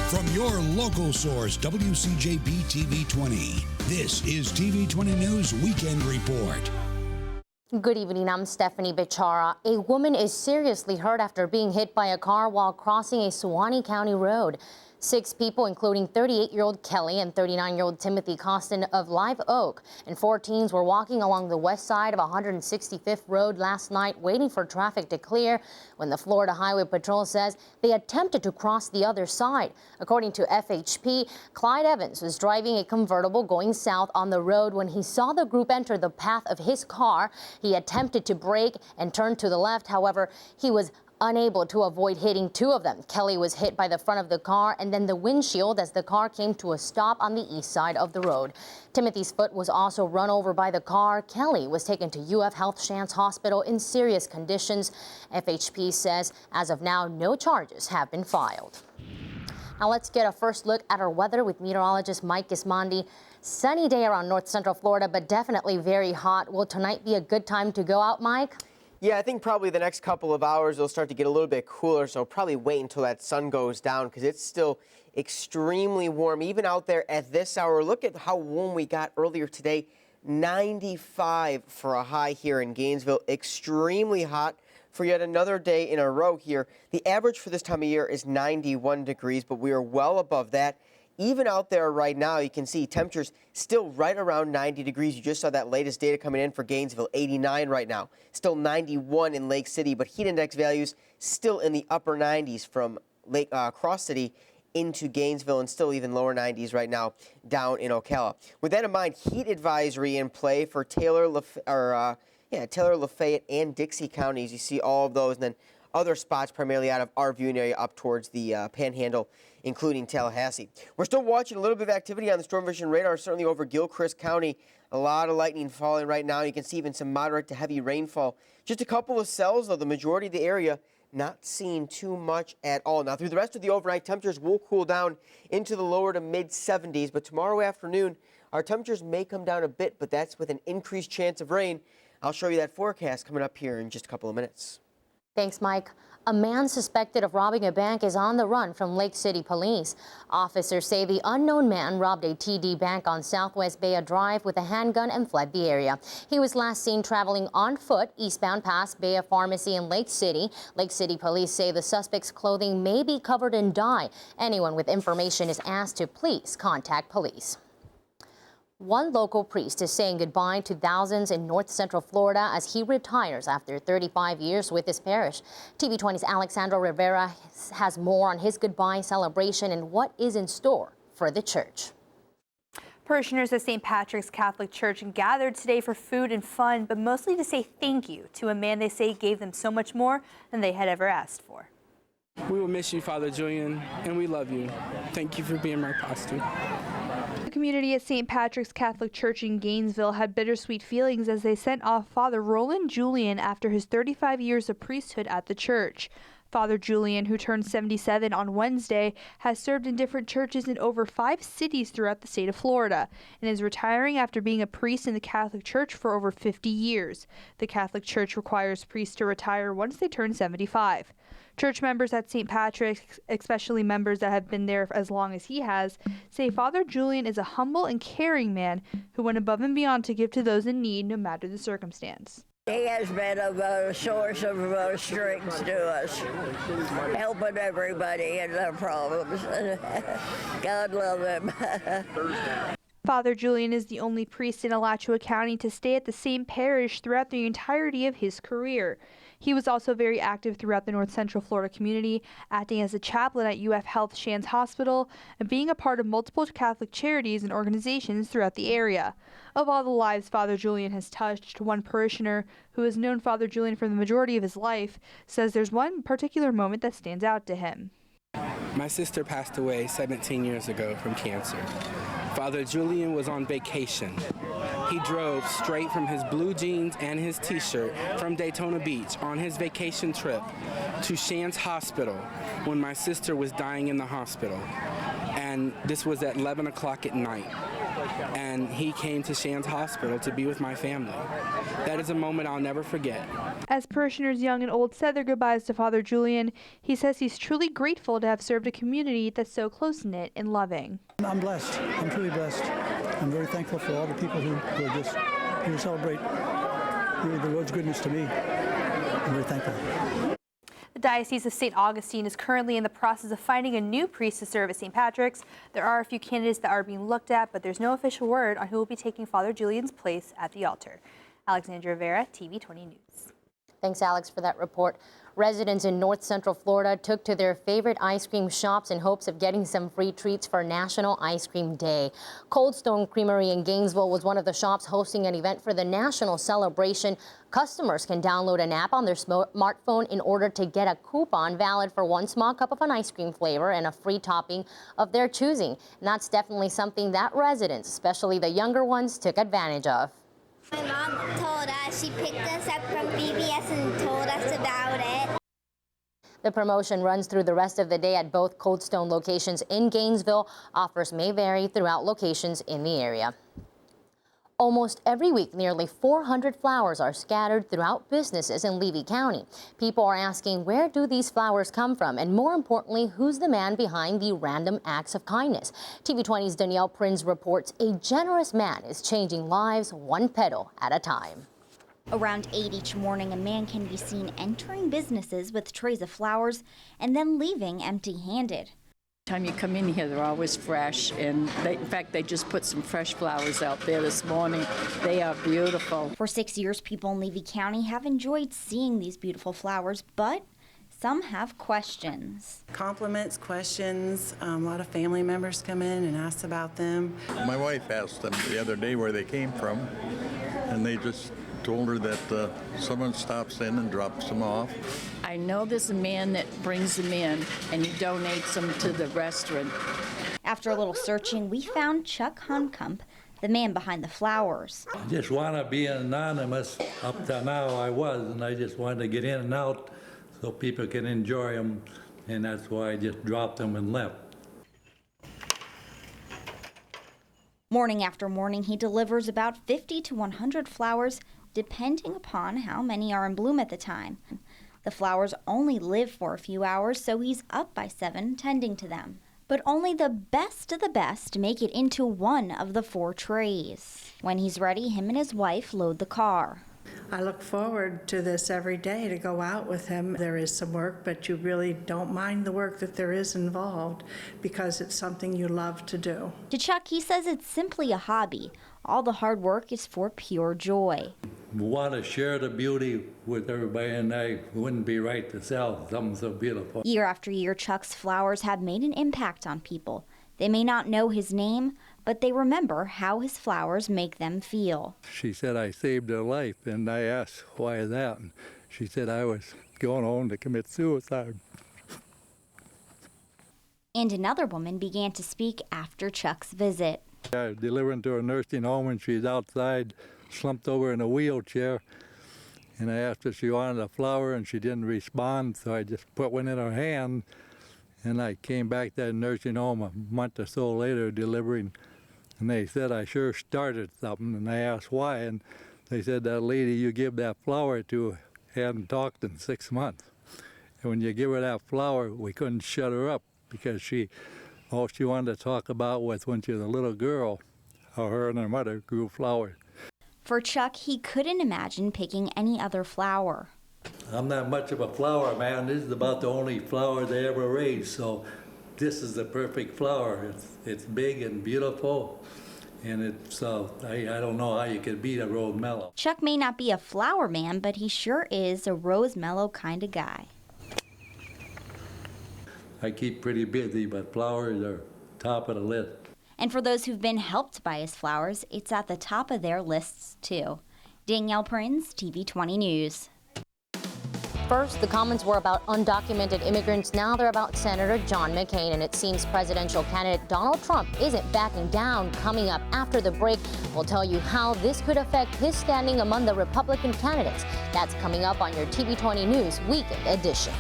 From your local source, WCJB TV 20, this is TV 20 News Weekend Report. Good evening, I'm Stephanie Bichara. A woman is seriously hurt after being hit by a car while crossing a Suwannee County road. 6 people, including 38-year-old Kelly and 39-year-old Timothy Costin of Live Oak, and 4 teens were walking along the west side of 165th Road last night waiting for traffic to clear when the Florida Highway Patrol says they attempted to cross the other side. According to FHP, Clyde Evans was driving a convertible going south on the road when he saw the group enter the path of his car. He attempted to brake and turn to the left. However, he was unable to avoid hitting 2 of them. Kelly was hit by the front of the car and then the windshield as the car came to a stop on the east side of the road. Timothy's foot was also run over by the car. Kelly was taken to UF Health Shands Hospital in serious conditions. FHP says as of now, no charges have been filed. Now let's get a first look at our weather with meteorologist Mike Gismondi. Sunny day around north central Florida, but definitely very hot. Will tonight be a good time to go out, Mike? Yeah, I think probably the next couple of hours it'll start to get a little bit cooler, so probably wait until that sun goes down because it's still extremely warm. Even out there at this hour, look at how warm we got earlier today. 95 for a high here in Gainesville. Extremely hot for yet another day in a row here. The average for this time of year is 91 degrees, but we are well above that. Even out there right now, you can see temperatures still right around 90 degrees. You just saw that latest data coming in for Gainesville, 89 right now. Still 91 in Lake City, but heat index values still in the upper 90s from Cross City into Gainesville, and still even lower 90s right now down in Ocala. With that in mind, heat advisory in play for Taylor, Lafayette, and Dixie counties. You see all of those, and then other spots primarily out of our viewing area up towards the Panhandle, including Tallahassee. We're still watching a little bit of activity on the storm vision radar, certainly over Gilchrist County. A lot of lightning falling right now. You can see even some moderate to heavy rainfall. Just a couple of cells, though. The majority of the area not seeing too much at all. Now, through the rest of the overnight, temperatures will cool down into the lower to mid-70s. But tomorrow afternoon, our temperatures may come down a bit, but that's with an increased chance of rain. I'll show you that forecast coming up here in just a couple of minutes. Thanks, Mike. A man suspected of robbing a bank is on the run from Lake City police. Officers say the unknown man robbed a TD Bank on Southwest Baya Drive with a handgun and fled the area. He was last seen traveling on foot eastbound past Baya Pharmacy in Lake City. Lake City police say the suspect's clothing may be covered in dye. Anyone with information is asked to please contact police. One local priest is saying goodbye to thousands in north central Florida as he retires after 35 years with his parish. TV 20's Alexandra Rivera has more on his goodbye celebration and what is in store for the church. Parishioners of St. Patrick's Catholic Church gathered today for food and fun, but mostly to say thank you to a man they say gave them so much more than they had ever asked for. We will miss you, Father Julian, and we love you. Thank you for being my pastor. The community at St. Patrick's Catholic Church in Gainesville had bittersweet feelings as they sent off Father Roland Julian after his 35 years of priesthood at the church. Father Julian, who turned 77 on Wednesday, has served in different churches in over 5 cities throughout the state of Florida and is retiring after being a priest in the Catholic Church for over 50 years. The Catholic Church requires priests to retire once they turn 75. Church members at St. Patrick's, especially members that have been there as long as he has, say Father Julian is a humble and caring man who went above and beyond to give to those in need no matter the circumstance. He has been a source of strength to us, helping everybody in their problems. God love him. Father Julian is the only priest in Alachua County to stay at the same parish throughout the entirety of his career. He was also very active throughout the North Central Florida community, acting as a chaplain at UF Health Shands Hospital and being a part of multiple Catholic charities and organizations throughout the area. Of all the lives Father Julian has touched, one parishioner who has known Father Julian for the majority of his life says there's one particular moment that stands out to him. My sister passed away 17 years ago from cancer. Father Julian was on vacation. He drove straight from his blue jeans and his t-shirt from Daytona Beach on his vacation trip to Shands Hospital when my sister was dying in the hospital. And this was at 11 o'clock at night. and he came to Shands Hospital to be with my family. That is a moment I'll never forget. As parishioners young and old said their goodbyes to Father Julian, he says he's truly grateful to have served a community that's so close-knit and loving. I'm blessed. I'm truly blessed. I'm very thankful for all the people who are just here to celebrate the Lord's goodness to me. I'm very thankful. The Diocese of St. Augustine is currently in the process of finding a new priest to serve at St. Patrick's. There are a few candidates that are being looked at, but there's no official word on who will be taking Father Julian's place at the altar. Alexandra Rivera, TV 20 News. Thanks, Alex, for that report. Residents in North Central Florida took to their favorite ice cream shops in hopes of getting some free treats for National Ice Cream Day. Cold Stone Creamery in Gainesville was one of the shops hosting an event for the national celebration. Customers can download an app on their smartphone in order to get a coupon valid for one small cup of an ice cream flavor and a free topping of their choosing. And that's definitely something that residents, especially the younger ones, took advantage of. My mom told us, she picked us up from BBS and told us about it. The promotion runs through the rest of the day at both Cold Stone locations in Gainesville. Offers may vary throughout locations in the area. Almost every week, nearly 400 flowers are scattered throughout businesses in Levy County. People are asking, where do these flowers come from? And more importantly, who's the man behind the random acts of kindness? TV 20's Danielle Prinz reports a generous man is changing lives one petal at a time. Around 8 each morning, a man can be seen entering businesses with trays of flowers and then leaving empty-handed. Time you come in here, they're always fresh, and in fact, they just put some fresh flowers out there this morning. They are beautiful. For 6 years, people in Levy County have enjoyed seeing these beautiful flowers, but some have questions. Compliments, questions. A lot of family members come in and ask about them. My wife asked them the other day where they came from, and they just told her that someone stops in and drops them off. I know there's a man that brings them in, and he donates them to the restaurant. After a little searching, we found Chuck Hunkamp, the man behind the flowers. I just want to be anonymous. Up to now I was, and I just wanted to get in and out so people can enjoy them, and that's why I just dropped them and left. Morning after morning, he delivers about 50 to 100 flowers, depending upon how many are in bloom at the time. The flowers only live for a few hours, so he's up by 7 tending to them. But only the best of the best make it into one of the 4 trays. When he's ready, him and his wife load the car. I look forward to this every day, to go out with him. There is some work, but you really don't mind the work that there is involved because it's something you love to do. To Chuck, he says it's simply a hobby. All the hard work is for pure joy. We want to share the beauty with everybody, and I wouldn't be right to sell something so beautiful. Year after year, Chuck's flowers have made an impact on people. They may not know his name, but they remember how his flowers make them feel. She said I saved her life, and I asked why that, and she said I was going home to commit suicide. And another woman began to speak after Chuck's visit. I was delivering to a nursing home, and she's outside, slumped over in a wheelchair, and I asked her if she wanted a flower, and she didn't respond, so I just put one in her hand, and I came back to that nursing home a month or so later delivering, and they said I sure started something, and I asked why, and they said that lady you give that flower to hadn't talked in 6 months, and when you give her that flower, we couldn't shut her up because all she wanted to talk about was when she was a little girl, how her and her mother grew flowers. For Chuck, he couldn't imagine picking any other flower. I'm not much of a flower man. This is about the only flower they ever raised, so this is the perfect flower. It's big and beautiful, and it's I don't know how you could beat a rose mellow. Chuck may not be a flower man, but he sure is a rose mellow kind of guy. I keep pretty busy, but flowers are top of the list. And for those who've been helped by his flowers, it's at the top of their lists, too. Danielle Prinz, TV 20 News. First, the comments were about undocumented immigrants. Now they're about Senator John McCain, and it seems presidential candidate Donald Trump isn't backing down. Coming up after the break, we'll tell you how this could affect his standing among the Republican candidates. That's coming up on your TV 20 News Weekend Edition.